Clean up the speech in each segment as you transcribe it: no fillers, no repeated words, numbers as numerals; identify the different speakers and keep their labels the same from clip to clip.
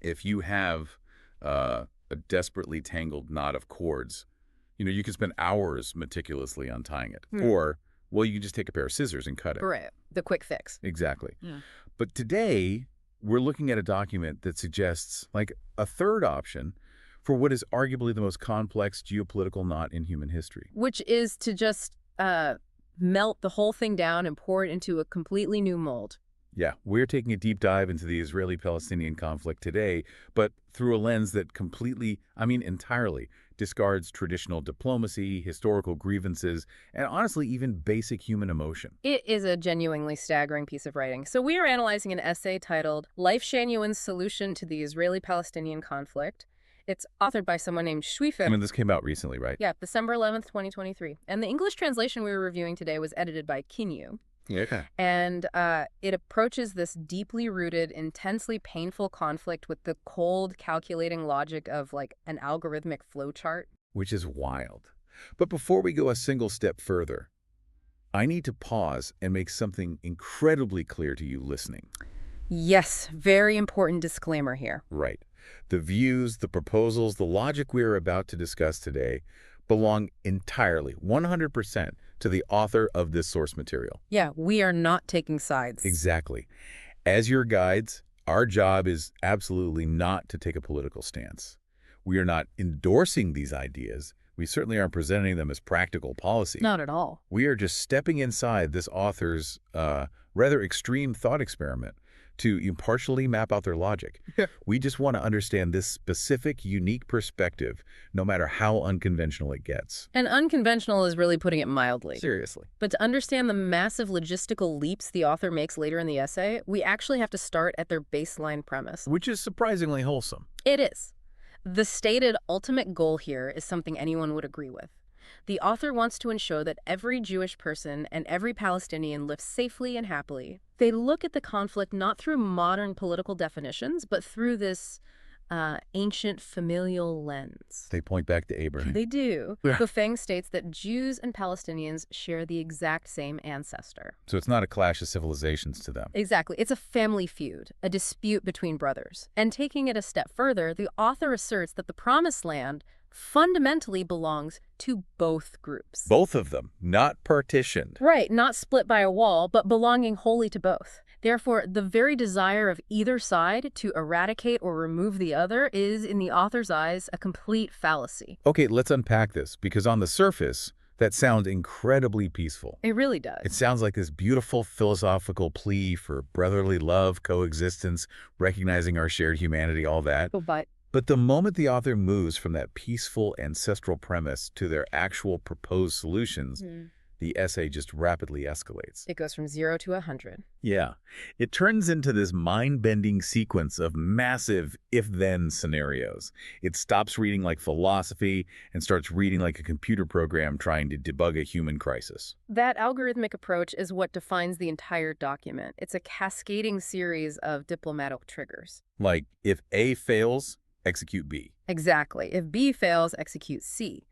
Speaker 1: if you have a desperately tangled knot of cords, you could spend hours meticulously untying it. Or, well, you can just take a pair of scissors and cut it.
Speaker 2: Right. The quick fix.
Speaker 1: Exactly.
Speaker 2: Yeah.
Speaker 1: But today, we're looking at a document that suggests like a third option for what is arguably the most complex geopolitical knot in human history.
Speaker 2: Which is to just melt the whole thing down and pour it into a completely new mold.
Speaker 1: Yeah, we're taking a deep dive into the Israeli-Palestinian conflict today, but through a lens that entirely discards traditional diplomacy, historical grievances, and honestly, even basic human emotion.
Speaker 2: It is a genuinely staggering piece of writing. So we are analyzing an essay titled Lifechanyuan's Solution to the Israeli-Palestinian Conflict. It's authored by someone named Schwiefer.
Speaker 1: This came out recently, right?
Speaker 2: Yeah, December 11th, 2023. And the English translation we were reviewing today was edited by Kinyu.
Speaker 1: Yeah, okay.
Speaker 2: And it approaches this deeply rooted, intensely painful conflict with the cold, calculating logic of like an algorithmic flowchart.
Speaker 1: Which is wild. But before we go a single step further, I need to pause and make something incredibly clear to you listening.
Speaker 2: Yes, very important disclaimer here.
Speaker 1: Right. The views, the proposals, the logic we are about to discuss today belong entirely, 100%, to the author of this source material.
Speaker 2: Yeah, we are not taking sides.
Speaker 1: Exactly. As your guides, our job is absolutely not to take a political stance. We are not endorsing these ideas. We certainly aren't presenting them as practical policy.
Speaker 2: Not at all.
Speaker 1: We are just stepping inside this author's rather extreme thought experiment to impartially map out their logic. We just want to understand this specific, unique perspective, no matter how unconventional it gets.
Speaker 2: And unconventional is really putting it mildly.
Speaker 1: Seriously.
Speaker 2: But to understand the massive logistical leaps the author makes later in the essay, we actually have to start at their baseline premise.
Speaker 1: Which is surprisingly wholesome.
Speaker 2: It is. The stated ultimate goal here is something anyone would agree with. The author wants to ensure that every Jewish person and every Palestinian lives safely and happily. They look at the conflict not through modern political definitions, but through this ancient familial lens.
Speaker 1: They point back to Abraham.
Speaker 2: They do.
Speaker 1: Yeah.
Speaker 2: Feng states that Jews and Palestinians share the exact same ancestor.
Speaker 1: So it's not a clash of civilizations to them.
Speaker 2: Exactly. It's a family feud, a dispute between brothers. And taking it a step further, the author asserts that the Promised Land fundamentally belongs to both groups.
Speaker 1: Both of them, not partitioned.
Speaker 2: Right, not split by a wall, but belonging wholly to both. Therefore, the very desire of either side to eradicate or remove the other is, in the author's eyes, a complete fallacy.
Speaker 1: Okay, let's unpack this, because on the surface, that sounds incredibly peaceful.
Speaker 2: It really does.
Speaker 1: It sounds like this beautiful philosophical plea for brotherly love, coexistence, recognizing our shared humanity, all that. But the moment the author moves from that peaceful ancestral premise to their actual proposed solutions, the essay just rapidly escalates.
Speaker 2: It goes from 0 to 100.
Speaker 1: Yeah. It turns into this mind-bending sequence of massive if-then scenarios. It stops reading like philosophy and starts reading like a computer program trying to debug a human crisis.
Speaker 2: That algorithmic approach is what defines the entire document. It's a cascading series of diplomatic triggers.
Speaker 1: Like, if A fails, execute B.
Speaker 2: Exactly. If B fails, execute C.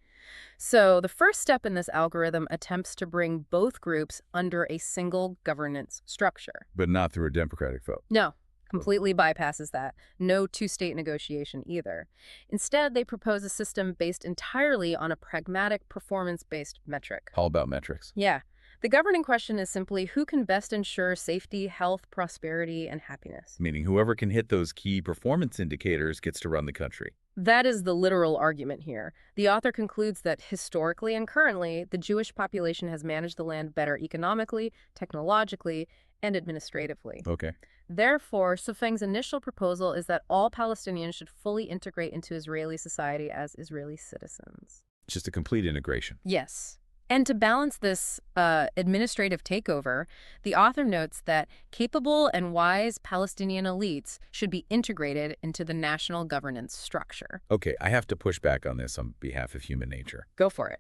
Speaker 2: So the first step in this algorithm attempts to bring both groups under a single governance structure.
Speaker 1: But not through a democratic vote.
Speaker 2: No, completely bypasses that. No two-state negotiation either. Instead, they propose a system based entirely on a pragmatic, performance-based metric.
Speaker 1: All about metrics.
Speaker 2: Yeah. The governing question is simply who can best ensure safety, health, prosperity, and happiness.
Speaker 1: Meaning whoever can hit those key performance indicators gets to run the country.
Speaker 2: That is the literal argument here. The author concludes that historically and currently, the Jewish population has managed the land better economically, technologically, and administratively.
Speaker 1: Okay.
Speaker 2: Therefore, Sofeng's initial proposal is that all Palestinians should fully integrate into Israeli society as Israeli citizens.
Speaker 1: Just a complete integration.
Speaker 2: Yes. And to balance this administrative takeover, the author notes that capable and wise Palestinian elites should be integrated into the national governance structure.
Speaker 1: Okay, I have to push back on this on behalf of human nature.
Speaker 2: Go for it.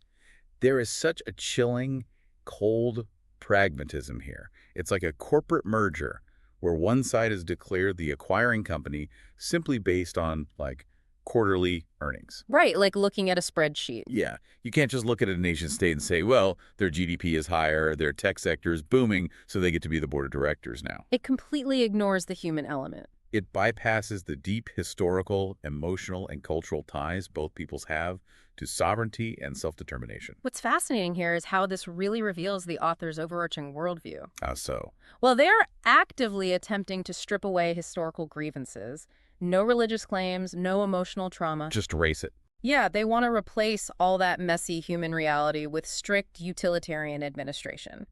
Speaker 1: There is such a chilling, cold pragmatism here. It's like a corporate merger where one side has declared the acquiring company simply based on, like, quarterly earnings.
Speaker 2: Right, like looking at a spreadsheet.
Speaker 1: Yeah, you can't just look at a nation state and say, well, their GDP is higher, their tech sector is booming, so they get to be the board of directors now.
Speaker 2: It completely ignores the human element.
Speaker 1: It bypasses the deep historical, emotional, and cultural ties both peoples have to sovereignty and self-determination.
Speaker 2: What's fascinating here is how this really reveals the author's overarching worldview.
Speaker 1: How so?
Speaker 2: Well, they are actively attempting to strip away historical grievances. No religious claims, no emotional trauma.
Speaker 1: Just erase it.
Speaker 2: Yeah, they want to replace all that messy human reality with strict utilitarian administration.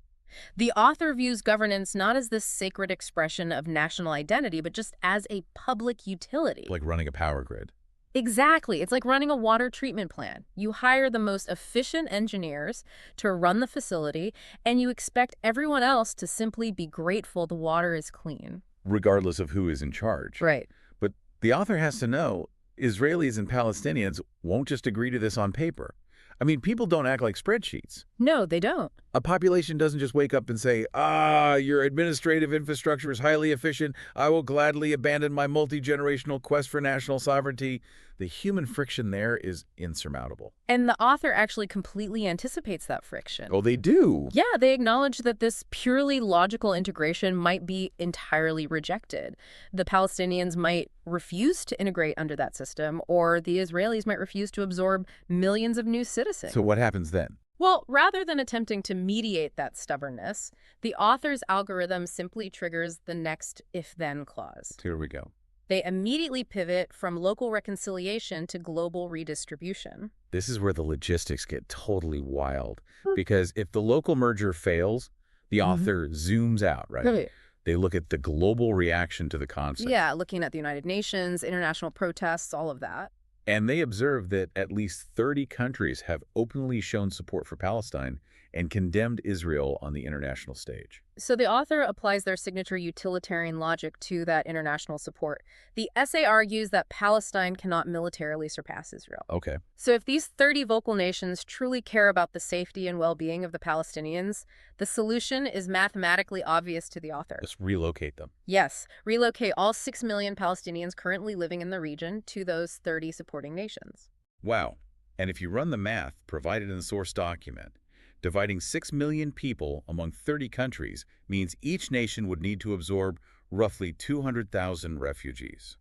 Speaker 2: The author views governance not as this sacred expression of national identity, but just as a public utility.
Speaker 1: Like running a power grid.
Speaker 2: Exactly. It's like running a water treatment plant. You hire the most efficient engineers to run the facility, and you expect everyone else to simply be grateful the water is clean.
Speaker 1: Regardless of who is in charge.
Speaker 2: Right.
Speaker 1: But the author has to know Israelis and Palestinians won't just agree to this on paper. I mean, people don't act like spreadsheets.
Speaker 2: No, they don't.
Speaker 1: A population doesn't just wake up and say, your administrative infrastructure is highly efficient. I will gladly abandon my multi-generational quest for national sovereignty. The human friction there is insurmountable.
Speaker 2: And the author actually completely anticipates that friction.
Speaker 1: Oh, they do?
Speaker 2: Yeah, they acknowledge that this purely logical integration might be entirely rejected. The Palestinians might refuse to integrate under that system, or the Israelis might refuse to absorb millions of new citizens.
Speaker 1: So what happens then?
Speaker 2: Well, rather than attempting to mediate that stubbornness, the author's algorithm simply triggers the next if-then clause.
Speaker 1: Here we go.
Speaker 2: They immediately pivot from local reconciliation to global redistribution.
Speaker 1: This is where the logistics get totally wild. Because if the local merger fails, the author zooms out, right?
Speaker 2: Right.
Speaker 1: They look at the global reaction to the concept.
Speaker 2: Yeah, looking at the United Nations, international protests, all of that.
Speaker 1: And they observe that at least 30 countries have openly shown support for Palestine and condemned Israel on the international stage.
Speaker 2: So the author applies their signature utilitarian logic to that international support. The essay argues that Palestine cannot militarily surpass Israel.
Speaker 1: Okay.
Speaker 2: So if these 30 vocal nations truly care about the safety and well-being of the Palestinians, the solution is mathematically obvious to the author.
Speaker 1: Just relocate them.
Speaker 2: Yes, relocate all 6 million Palestinians currently living in the region to those 30 supporting nations.
Speaker 1: Wow. And if you run the math provided in the source document, dividing 6 million people among 30 countries means each nation would need to absorb roughly 200,000 refugees.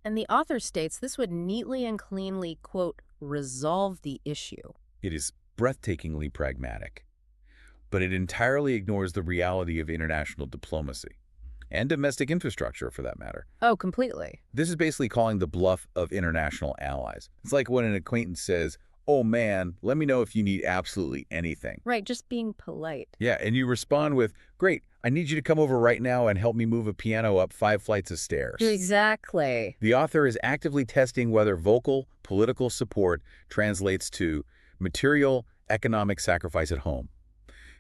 Speaker 2: And the author states this would neatly and cleanly, quote, resolve the issue.
Speaker 1: It is breathtakingly pragmatic, but it entirely ignores the reality of international diplomacy and domestic infrastructure, for that matter.
Speaker 2: Oh, completely.
Speaker 1: This is basically calling the bluff of international allies. It's like when an acquaintance says, "Oh man, let me know if you need absolutely anything."
Speaker 2: Right, just being polite.
Speaker 1: Yeah, and you respond with, "Great, I need you to come over right now and help me move a piano up 5 flights of stairs."
Speaker 2: Exactly.
Speaker 1: The author is actively testing whether vocal political support translates to material economic sacrifice at home.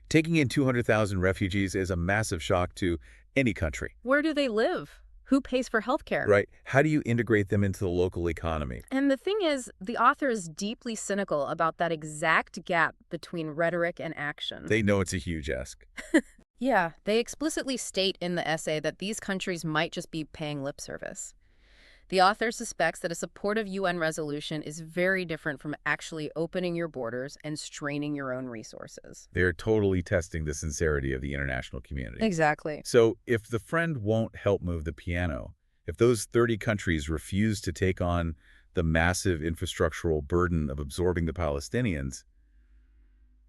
Speaker 1: Taking in 200,000 refugees is a massive shock to any country.
Speaker 2: Where do they live? Who pays for healthcare?
Speaker 1: Right. How do you integrate them into the local economy?
Speaker 2: And the thing is, the author is deeply cynical about that exact gap between rhetoric and action.
Speaker 1: They know it's a huge ask.
Speaker 2: Yeah, they explicitly state in the essay that these countries might just be paying lip service. The author suspects that a supportive UN resolution is very different from actually opening your borders and straining your own resources.
Speaker 1: They're totally testing the sincerity of the international community.
Speaker 2: Exactly.
Speaker 1: So if the friend won't help move the piano, if those 30 countries refuse to take on the massive infrastructural burden of absorbing the Palestinians,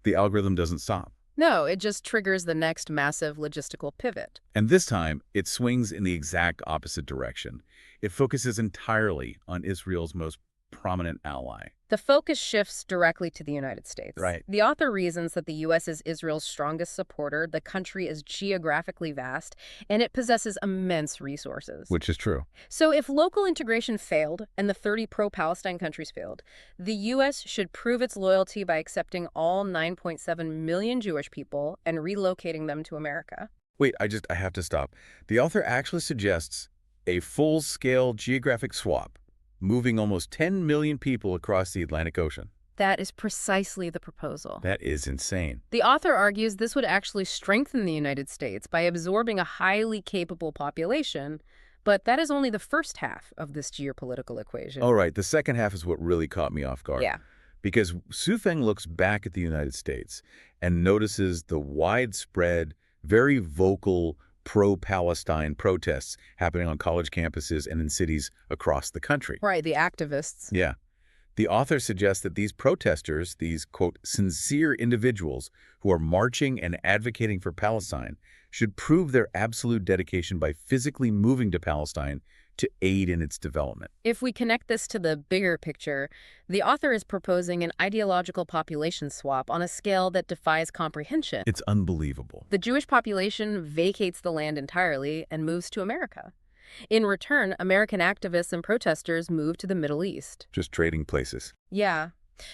Speaker 1: the algorithm doesn't stop.
Speaker 2: No, it just triggers the next massive logistical pivot.
Speaker 1: And this time, it swings in the exact opposite direction. It focuses entirely on Israel's most prominent ally.
Speaker 2: The focus shifts directly to the United States.
Speaker 1: Right.
Speaker 2: The author reasons that the U.S. is Israel's strongest supporter, the country is geographically vast, and it possesses immense resources.
Speaker 1: Which is true.
Speaker 2: So if local integration failed and the 30 pro-Palestine countries failed, the U.S. should prove its loyalty by accepting all 9.7 million Jewish people and relocating them to America.
Speaker 1: Wait, I have to stop. The author actually suggests a full-scale geographic swap, moving almost 10 million people across the Atlantic Ocean.
Speaker 2: That is precisely the proposal.
Speaker 1: That is insane.
Speaker 2: The author argues this would actually strengthen the United States by absorbing a highly capable population, but that is only the first half of this geopolitical equation.
Speaker 1: All right, the second half is what really caught me off guard.
Speaker 2: Yeah.
Speaker 1: Because Sufeng looks back at the United States and notices the widespread, very vocal, pro-Palestine protests happening on college campuses and in cities across the country.
Speaker 2: Right, the activists.
Speaker 1: Yeah. The author suggests that these protesters, these, quote, sincere individuals who are marching and advocating for Palestine, should prove their absolute dedication by physically moving to Palestine to aid in its development.
Speaker 2: If we connect this to the bigger picture, the author is proposing an ideological population swap on a scale that defies comprehension.
Speaker 1: It's unbelievable.
Speaker 2: The Jewish population vacates the land entirely and moves to America. In return, American activists and protesters move to the Middle East.
Speaker 1: Just trading places.
Speaker 2: Yeah.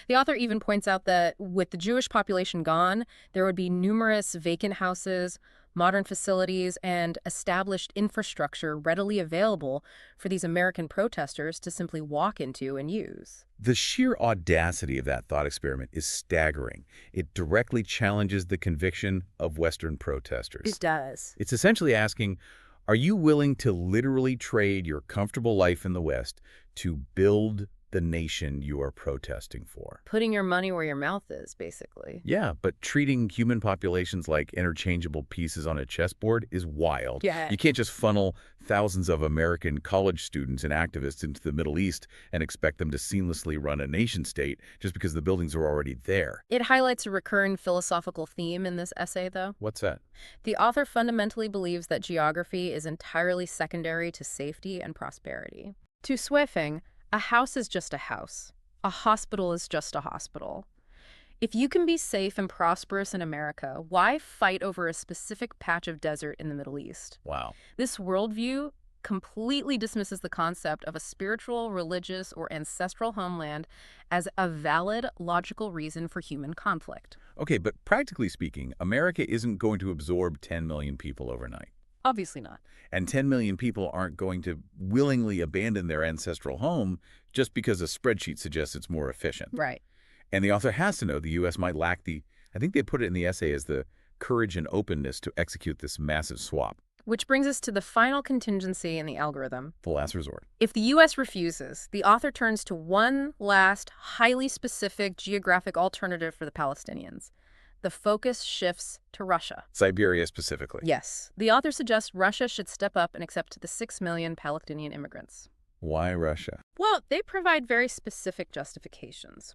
Speaker 2: The author even points out that with the Jewish population gone, there would be numerous vacant houses, modern facilities, and established infrastructure readily available for these American protesters to simply walk into and use.
Speaker 1: The sheer audacity of that thought experiment is staggering. It directly challenges the conviction of Western protesters.
Speaker 2: It does.
Speaker 1: It's essentially asking, are you willing to literally trade your comfortable life in the West to build the nation you are protesting for?
Speaker 2: Putting your money where your mouth is, basically.
Speaker 1: Yeah, but treating human populations like interchangeable pieces on a chessboard is wild.
Speaker 2: Yeah.
Speaker 1: You can't just funnel thousands of American college students and activists into the Middle East and expect them to seamlessly run a nation state just because the buildings are already there.
Speaker 2: It highlights a recurring philosophical theme in this essay, though.
Speaker 1: What's that?
Speaker 2: The author fundamentally believes that geography is entirely secondary to safety and prosperity. To Swefeng, a house is just a house. A hospital is just a hospital. If you can be safe and prosperous in America, why fight over a specific patch of desert in the Middle East?
Speaker 1: Wow.
Speaker 2: This worldview completely dismisses the concept of a spiritual, religious, or ancestral homeland as a valid, logical reason for human conflict.
Speaker 1: Okay, but practically speaking, America isn't going to absorb 10 million people overnight.
Speaker 2: Obviously not.
Speaker 1: And 10 million people aren't going to willingly abandon their ancestral home just because a spreadsheet suggests it's more efficient.
Speaker 2: Right.
Speaker 1: And the author has to know the U.S. might lack I think they put it in the essay as the courage and openness to execute this massive swap.
Speaker 2: Which brings us to the final contingency in the algorithm.
Speaker 1: The last resort.
Speaker 2: If the U.S. refuses, the author turns to one last, highly specific geographic alternative for the Palestinians. The focus shifts to Russia.
Speaker 1: Siberia specifically.
Speaker 2: Yes. The author suggests Russia should step up and accept the 6 million Palestinian immigrants.
Speaker 1: Why Russia?
Speaker 2: Well, they provide very specific justifications.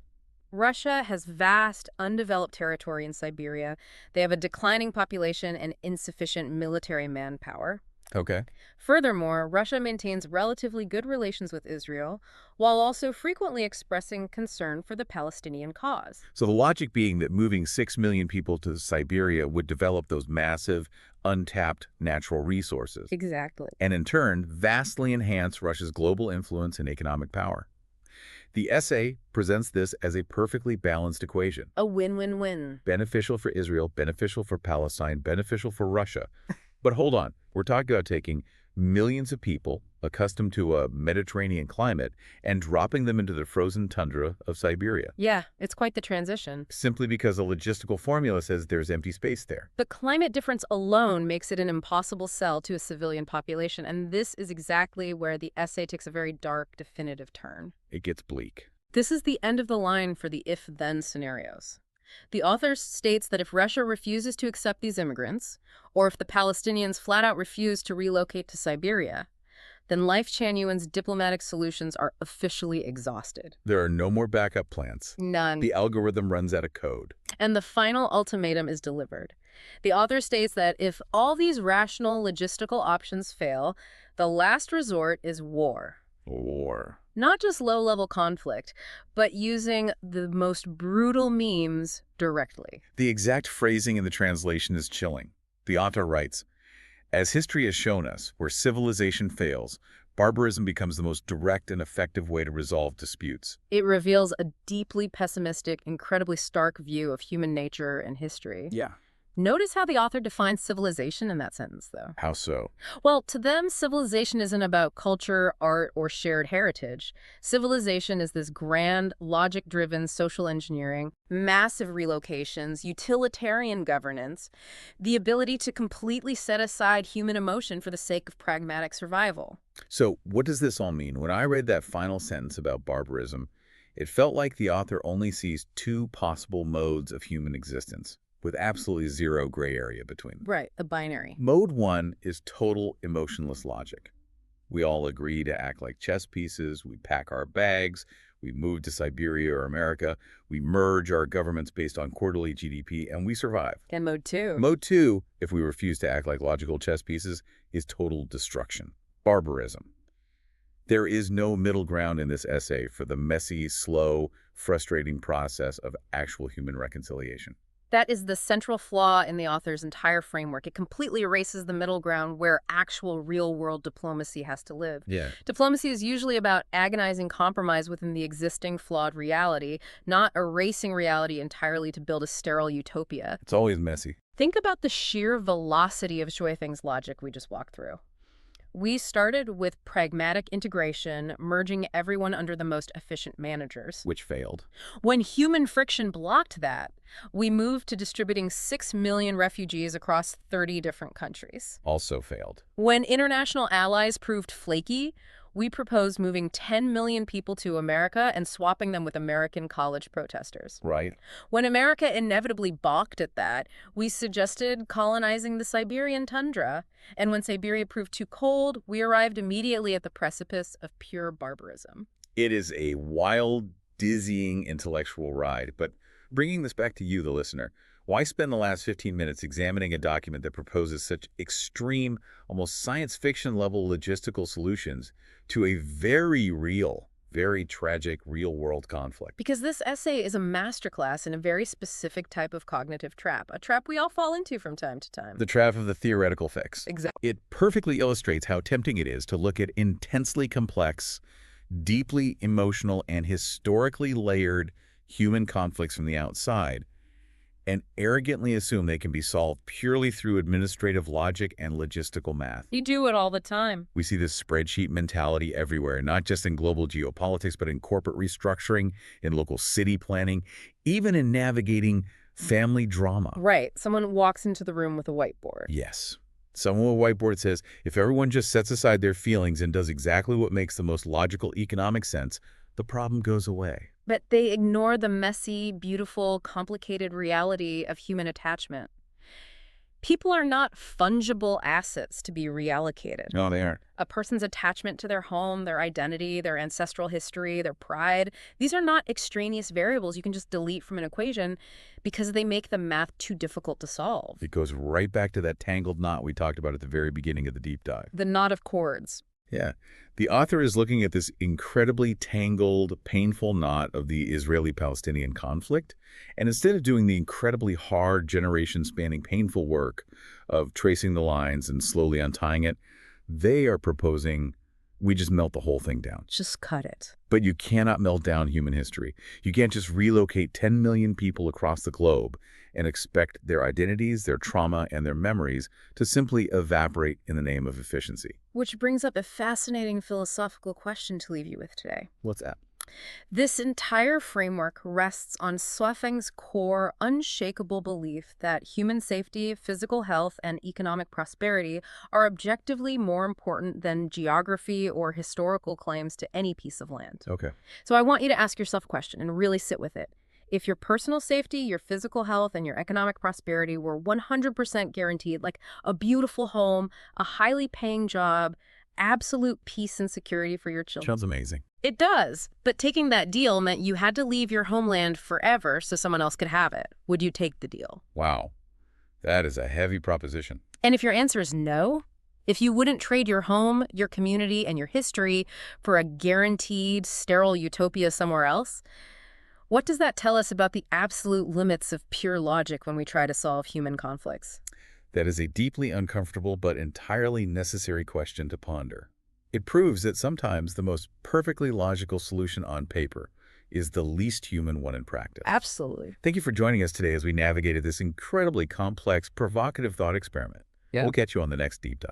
Speaker 2: Russia has vast, undeveloped territory in Siberia. They have a declining population and insufficient military manpower.
Speaker 1: Okay.
Speaker 2: Furthermore, Russia maintains relatively good relations with Israel, while also frequently expressing concern for the Palestinian cause.
Speaker 1: So the logic being that moving 6 million people to Siberia would develop those massive, untapped natural resources.
Speaker 2: Exactly.
Speaker 1: And in turn, vastly enhance Russia's global influence and economic power. The essay presents this as a perfectly balanced equation.
Speaker 2: A win-win-win.
Speaker 1: Beneficial for Israel, beneficial for Palestine, beneficial for Russia. But hold on, we're talking about taking millions of people accustomed to a Mediterranean climate and dropping them into the frozen tundra of Siberia.
Speaker 2: Yeah, it's quite the transition.
Speaker 1: Simply because a logistical formula says there's empty space there.
Speaker 2: The climate difference alone makes it an impossible sell to a civilian population, and this is exactly where the essay takes a very dark, definitive turn.
Speaker 1: It gets bleak.
Speaker 2: This is the end of the line for the if-then scenarios. The author states that if Russia refuses to accept these immigrants, or if the Palestinians flat out refuse to relocate to Siberia, then Lifechanyuan's diplomatic solutions are officially exhausted.
Speaker 1: There are no more backup plans.
Speaker 2: None.
Speaker 1: The algorithm runs out of code.
Speaker 2: And the final ultimatum is delivered. The author states that if all these rational logistical options fail, the last resort is war.
Speaker 1: War.
Speaker 2: Not just low-level conflict, but using the most brutal means directly.
Speaker 1: The exact phrasing in the translation is chilling. The author writes, "As history has shown us, where civilization fails, barbarism becomes the most direct and effective way to resolve disputes."
Speaker 2: It reveals a deeply pessimistic, incredibly stark view of human nature and history.
Speaker 1: Yeah.
Speaker 2: Notice how the author defines civilization in that sentence, though.
Speaker 1: How so?
Speaker 2: Well, to them, civilization isn't about culture, art, or shared heritage. Civilization is this grand, logic-driven social engineering, massive relocations, utilitarian governance, the ability to completely set aside human emotion for the sake of pragmatic survival.
Speaker 1: So what does this all mean? When I read that final sentence about barbarism, it felt like the author only sees two possible modes of human existence. with absolutely zero gray area between them.
Speaker 2: Right, the binary.
Speaker 1: Mode 1 is total emotionless logic. We all agree to act like chess pieces, we pack our bags, we move to Siberia or America, we merge our governments based on quarterly GDP, and we survive.
Speaker 2: And mode 2?
Speaker 1: Mode 2, if we refuse to act like logical chess pieces, is total destruction, barbarism. There is no middle ground in this essay for the messy, slow, frustrating process of actual human reconciliation.
Speaker 2: That is the central flaw in the author's entire framework. It completely erases the middle ground where actual real-world diplomacy has to live.
Speaker 1: Yeah.
Speaker 2: Diplomacy is usually about agonizing compromise within the existing flawed reality, not erasing reality entirely to build a sterile utopia.
Speaker 1: It's always messy.
Speaker 2: Think about the sheer velocity of Shui Feng's logic we just walked through. We started with pragmatic integration, merging everyone under the most efficient managers.
Speaker 1: Which failed.
Speaker 2: When human friction blocked that, we moved to distributing 6 million refugees across 30 different countries.
Speaker 1: Also failed.
Speaker 2: When international allies proved flaky, we proposed moving 10 million people to America and swapping them with American college protesters.
Speaker 1: Right.
Speaker 2: When America inevitably balked at that, we suggested colonizing the Siberian tundra. And when Siberia proved too cold, we arrived immediately at the precipice of pure barbarism.
Speaker 1: It is a wild, dizzying intellectual ride. But bringing this back to you, the listener, why spend the last 15 minutes examining a document that proposes such extreme, almost science fiction level logistical solutions to a very real, very tragic real-world conflict?
Speaker 2: Because this essay is a masterclass in a very specific type of cognitive trap, a trap we all fall into from time to time.
Speaker 1: The trap of the theoretical fix.
Speaker 2: Exactly.
Speaker 1: It perfectly illustrates how tempting it is to look at intensely complex, deeply emotional, and historically layered human conflicts from the outside and arrogantly assume they can be solved purely through administrative logic and logistical math.
Speaker 2: You do it all the time.
Speaker 1: We see this spreadsheet mentality everywhere, not just in global geopolitics, but in corporate restructuring, in local city planning, even in navigating family drama.
Speaker 2: Right. Someone walks into the room with a whiteboard.
Speaker 1: Yes. Someone with a whiteboard says, if everyone just sets aside their feelings and does exactly what makes the most logical economic sense, the problem goes away.
Speaker 2: But they ignore the messy, beautiful, complicated reality of human attachment. People are not fungible assets to be reallocated.
Speaker 1: No, they aren't.
Speaker 2: A person's attachment to their home, their identity, their ancestral history, their pride, these are not extraneous variables you can just delete from an equation because they make the math too difficult to solve.
Speaker 1: It goes right back to that tangled knot we talked about at the very beginning of the deep dive.
Speaker 2: The knot of chords.
Speaker 1: Yeah. The author is looking at this incredibly tangled, painful knot of the Israeli-Palestinian conflict, and instead of doing the incredibly hard, generation-spanning, painful work of tracing the lines and slowly untying it, they are proposing we just melt the whole thing down.
Speaker 2: Just cut it.
Speaker 1: But you cannot melt down human history. You can't just relocate 10 million people across the globe and expect their identities, their trauma, and their memories to simply evaporate in the name of efficiency.
Speaker 2: Which brings up a fascinating philosophical question to leave you with today.
Speaker 1: What's that?
Speaker 2: This entire framework rests on Shui Feng's core, unshakable belief that human safety, physical health, and economic prosperity are objectively more important than geography or historical claims to any piece of land.
Speaker 1: Okay.
Speaker 2: So I want you to ask yourself a question and really sit with it. If your personal safety, your physical health, and your economic prosperity were 100% guaranteed, like a beautiful home, a highly paying job, absolute peace and security for your children.
Speaker 1: Sounds amazing.
Speaker 2: It does, but taking that deal meant you had to leave your homeland forever so someone else could have it. Would you take the deal?
Speaker 1: Wow. That is a heavy proposition.
Speaker 2: And if your answer is no, if you wouldn't trade your home, your community, and your history for a guaranteed, sterile utopia somewhere else, what does that tell us about the absolute limits of pure logic when we try to solve human conflicts?
Speaker 1: That is a deeply uncomfortable but entirely necessary question to ponder. It proves that sometimes the most perfectly logical solution on paper is the least human one in practice.
Speaker 2: Absolutely.
Speaker 1: Thank you for joining us today as we navigated this incredibly complex, provocative thought experiment.
Speaker 2: Yeah.
Speaker 1: We'll catch you on the next Deep Dive.